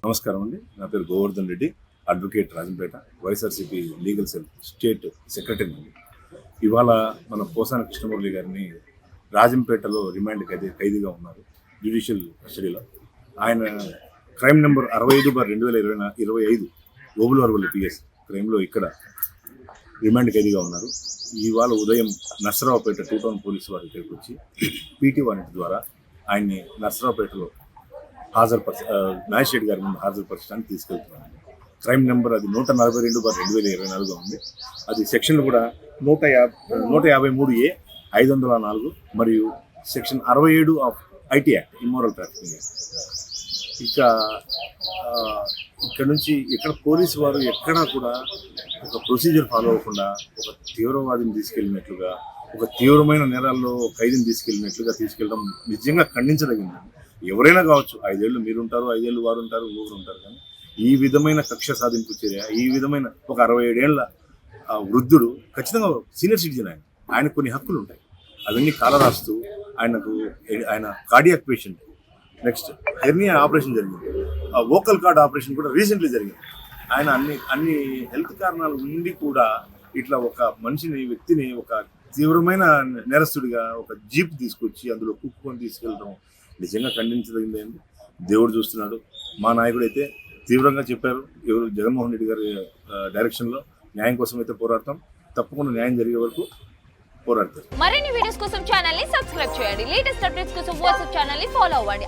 నమస్కారం అండి. నా పేరు Govardhan Reddy, advocate Rajampet, YSRCP legal cell state secretary అండి. ఇవాళ మన పోసాన కృష్ణమురళి గారిని రాజంపేటలో రిమాండ్ ఖైదీగా ఉన్నారు, జ్యుడిషియల్ కస్టడీలో. ఆయన క్రైమ్ నెంబర్ 65/2025 ఓబులవరవల్లి పిఎస్ క్రైమ్లో ఇక్కడ రిమాండ్ ఖైదీగా ఉన్నారు. ఇవాళ ఉదయం నర్సరావుపేట 2 టౌన్ పోలీసు వారి దగ్గరికి వచ్చి పీటీ వారెంట్ ద్వారా ఆయన్ని నర్సరావుపేటలో మ్యాజిస్ట్రేట్ గారి ముందు హాజరుపరచడానికి తీసుకెళ్తున్నాను. క్రైమ్ నెంబర్ అది 142/2024 ఉంది. అది సెక్షన్లు కూడా 153A 504 మరియు section 67 of IT act, immoral trafficking. ఇక్కడ నుంచి ఎక్కడ పోలీసు వారు ఎక్కడా కూడా ఒక ప్రొసీజర్ ఫాలో అవ్వకుండా ఒక తీవ్రవాదిని తీసుకెళ్ళినట్లుగా, ఒక తీవ్రమైన నేరాల్లో ఖైదీని తీసుకెళ్ళడం నిజంగా ఖండించదగింది. ఎవరైనా కావచ్చు, 5 ఏళ్ళు మీరుంటారు, 5 ఏళ్ళు వారు ఉంటారు, ఊరు ఉంటారు, కానీ ఈ విధమైన కక్ష సాధింపు చర్య, ఈ విధమైన ఒక 67 ఏళ్ల వృద్ధుడు ఖచ్చితంగా సీనియర్ సిటిజన్. ఆయన కొన్ని హక్కులు ఉంటాయి, అవన్నీ కాలరాస్తూ ఆయన cardiac patient, next hernia operation జరిగింది, వోకల్ కార్డ్ ఆపరేషన్ కూడా రీసెంట్లీ జరిగింది. ఆయన అన్ని హెల్త్ కారణాలు ఉండి కూడా ఇట్లా ఒక వ్యక్తిని ఒక తీవ్రమైన నేరస్తుడిగా ఒక జీప్ తీసుకొచ్చి అందులో కుక్కుని తీసుకెళ్ళడం నిజంగా ఖండించదగింది అండి. దేవుడు చూస్తున్నాడు. మా నాయకుడు అయితే తీవ్రంగా చెప్పారు, జగన్మోహన్ రెడ్డి గారి డైరెక్షన్లో న్యాయం కోసం అయితే పోరాడతాం, తప్పకుండా న్యాయం జరిగే వరకు పోరాడతాం. మరిన్ని వీడియోస్ కోసం ఛానల్ ని సబ్స్క్రైబ్ చేయండి. లేటెస్ట్ అప్డేట్స్ కోసం వాట్సాప్ ఛానల్ ని ఫాలో అవ్వండి.